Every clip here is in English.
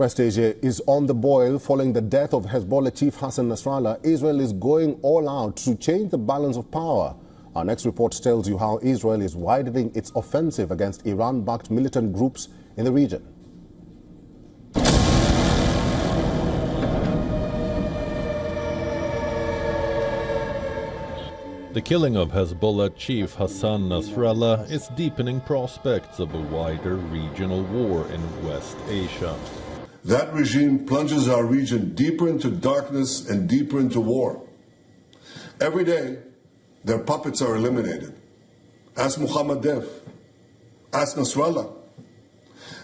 West Asia is on the boil following the death of Hezbollah chief Hassan Nasrallah. Israel is going all out to change the balance of power. Our next report tells you how Israel is widening its offensive against Iran-backed militant groups in the region. The killing of Hezbollah chief Hassan Nasrallah is deepening prospects of a wider regional war in West Asia. That regime plunges our region deeper into darkness and deeper into war. Every day, their puppets are eliminated. Ask Mohammed Deif. Ask Nasrallah.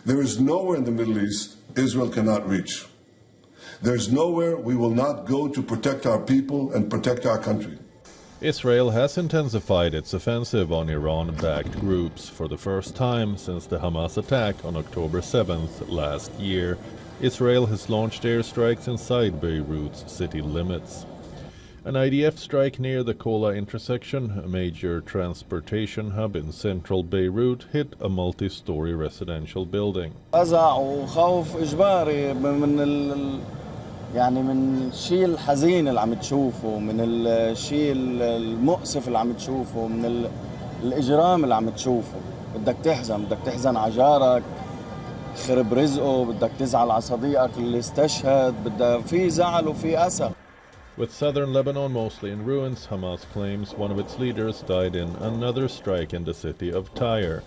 There is nowhere in the Middle East Israel cannot reach. There is nowhere we will not go to protect our people and protect our country. Israel has intensified its offensive on Iran-backed groups for the first time since the Hamas attack on October 7th last year. Israel has launched airstrikes inside Beirut's city limits. An IDF strike near the Kola intersection, a major transportation hub in central Beirut, hit a multi-story residential building. يعني من الشيء الحزين اللي عم تشوفه، من الشيء المؤسف اللي عم تشوفه، من الإجرام اللي عم تشوفه. بدك تحزن على جارك خرب رزقه، بدك تزعل على صديقك اللي استشهد، بدك في زعل وفي أسى. With southern Lebanon mostly in ruins, Hamas claims one of its leaders died in another strike in the city of Tyre.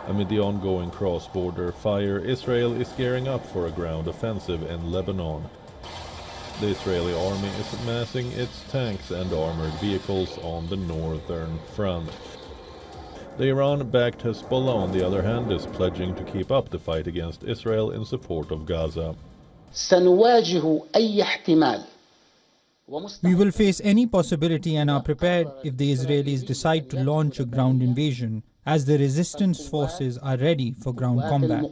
Amid the ongoing cross-border fire, Israel is gearing up for a ground offensive in Lebanon. The Israeli army is amassing its tanks and armored vehicles on the northern front. The Iran-backed Hezbollah, on the other hand, is pledging to keep up the fight against Israel in support of Gaza. We will face any possibility and are prepared if the Israelis decide to launch a ground invasion, as the resistance forces are ready for ground combat.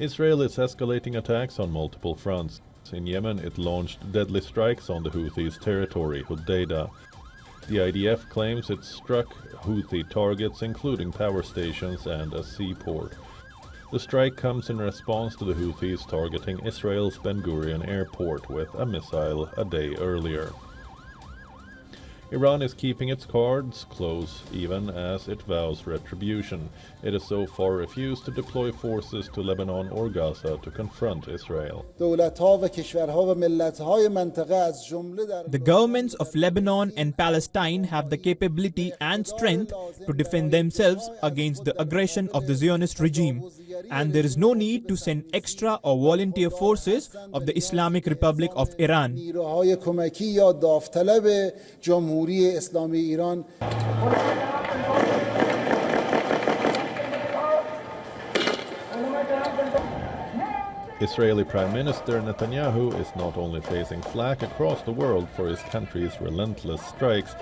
Israel is escalating attacks on multiple fronts. In Yemen, it launched deadly strikes on the Houthis' territory, Hodeidah. The IDF claims it struck Houthi targets, including power stations and a seaport. The strike comes in response to the Houthis targeting Israel's Ben Gurion airport with a missile a day earlier. Iran is keeping its cards close even as it vows retribution. It has so far refused to deploy forces to Lebanon or Gaza to confront Israel. The governments of Lebanon and Palestine have the capability and strength to defend themselves against the aggression of the Zionist regime, and there is no need to send extra or volunteer forces of the Islamic Republic of Iran. Israeli Prime Minister Netanyahu is not only facing flack across the world for his country's relentless strikes,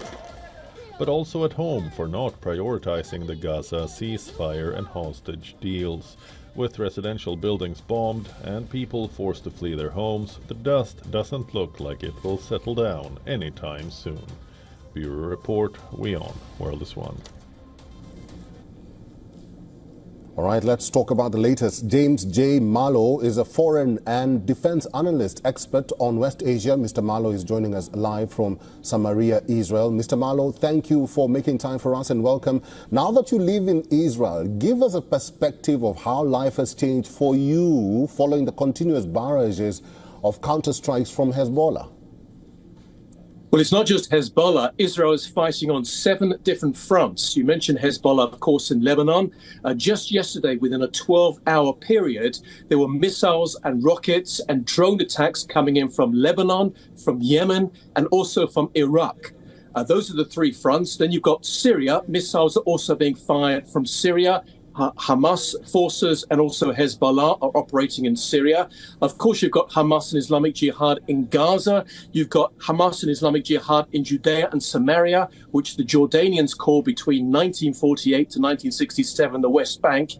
but also at home for not prioritizing the Gaza ceasefire and hostage deals. With residential buildings bombed and people forced to flee their homes, the dust doesn't look like it will settle down anytime soon. Bureau Report, WION, World is One. All right, let's talk about the latest. James J. Marlowe is a foreign and defense analyst expert on West Asia. Mr. Marlowe is joining us live from Samaria, Israel. Mr. Marlowe, thank you for making time for us and welcome. Now that you live in Israel, give us a perspective of how life has changed for you following the continuous barrages of counter-strikes from Hezbollah. Well, it's not just Hezbollah. Israel is fighting on 7 different fronts. You mentioned Hezbollah, of course, in Lebanon. Just yesterday, within a 12-hour period, there were missiles and rockets and drone attacks coming in from Lebanon, from Yemen, and also from Iraq. Those are the 3 fronts. Then you've got Syria. Missiles are also being fired from Syria. Hamas forces and also Hezbollah are operating in Syria. Of course, you've got Hamas and Islamic Jihad in Gaza. You've got Hamas and Islamic Jihad in Judea and Samaria, which the Jordanians called between 1948 to 1967 the West Bank.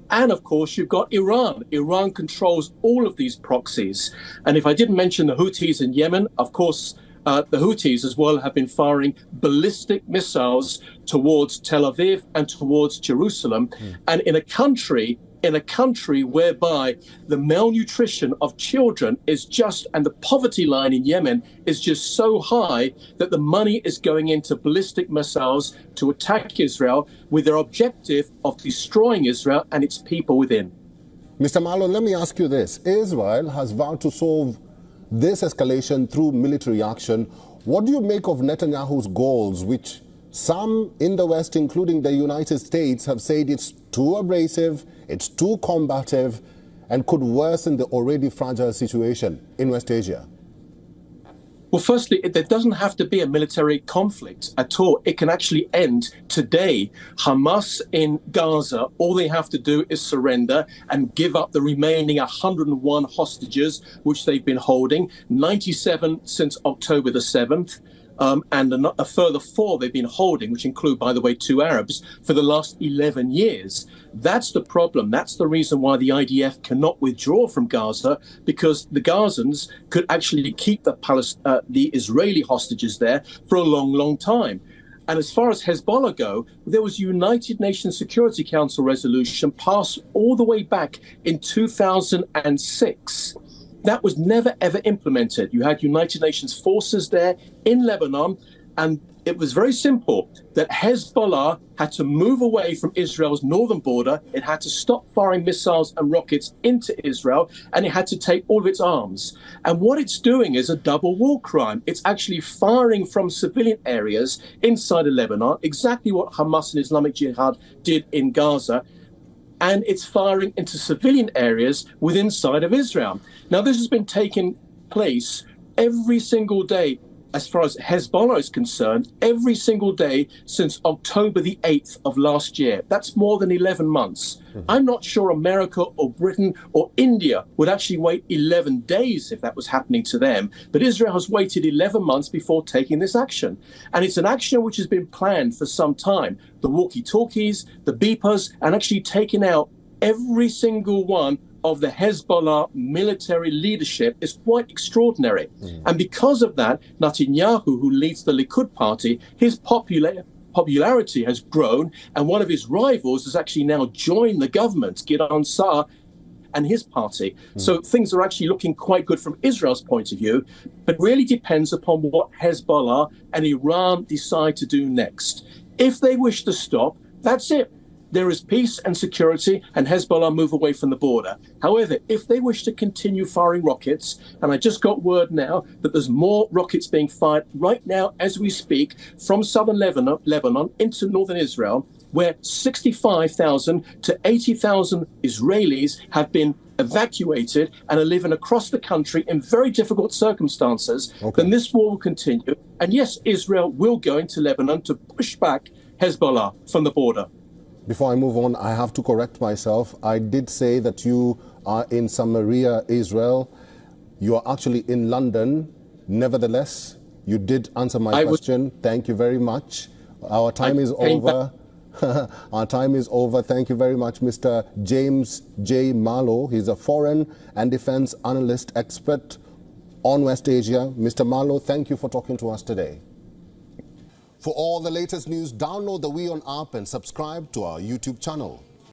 And of course, you've got Iran. Iran controls all of these proxies. And if I didn't mention the Houthis in Yemen, of course, the Houthis as well have been firing ballistic missiles towards Tel Aviv and towards Jerusalem. And in a country whereby the malnutrition of children is just, and the poverty line in Yemen is just so high that the money is going into ballistic missiles to attack Israel with their objective of destroying Israel and its people within. Mr. Malo, let me ask you this. Israel has vowed to solve this escalation through military action. What do you make of Netanyahu's goals, which some in the West, including the United States, have said it's too abrasive, it's too combative, and could worsen the already fragile situation in West Asia? Well, firstly, there doesn't have to be a military conflict at all. It can actually end today. Hamas in Gaza, all they have to do is surrender and give up the remaining 101 hostages, which they've been holding, 97 since October the 7th. And a further 4 they've been holding, which include, by the way, 2 Arabs, for the last 11 years. That's the problem. That's the reason why the IDF cannot withdraw from Gaza, because the Gazans could actually keep the Israeli hostages there for a long, long time. And as far as Hezbollah go, there was a United Nations Security Council resolution passed all the way back in 2006. That was never, ever implemented. You had United Nations forces there in Lebanon, and it was very simple that Hezbollah had to move away from Israel's northern border. It had to stop firing missiles and rockets into Israel, and it had to take all of its arms. And what it's doing is a double war crime. It's actually firing from civilian areas inside of Lebanon, exactly what Hamas and Islamic Jihad did in Gaza. And it's firing into civilian areas within inside of Israel. Now, this has been taking place every single day, as far as Hezbollah is concerned, every single day since October the 8th of last year. That's more than 11 months. I'm not sure America or Britain or India would actually wait 11 days if that was happening to them. But Israel has waited 11 months before taking this action. And it's an action which has been planned for some time. The walkie-talkies, the beepers, and actually taking out every single one of the Hezbollah military leadership is quite extraordinary. And because of that, Netanyahu, who leads the Likud party, his popularity has grown, and one of his rivals has actually now joined the government, Gideon Saar and his party. So things are actually looking quite good from Israel's point of view, but really depends upon what Hezbollah and Iran decide to do next. If they wish to stop, that's it. There is peace and security, and Hezbollah move away from the border. However, if they wish to continue firing rockets, and I just got word now that there's more rockets being fired right now as we speak from southern Lebanon into northern Israel, where 65,000 to 80,000 Israelis have been evacuated and are living across the country in very difficult circumstances, then this war will continue. And yes, Israel will go into Lebanon to push back Hezbollah from the border. Before I move on, I have to correct myself. I did say that you are in Samaria, Israel. You are actually in London. Nevertheless, you did answer my question. Thank you very much. Our time is over. Our time is over. Thank you very much, Mr. James J. Malo. He's a foreign and defense analyst expert on West Asia. Mr. Malo, thank you for talking to us today. For all the latest news, download the WION app and subscribe to our YouTube channel.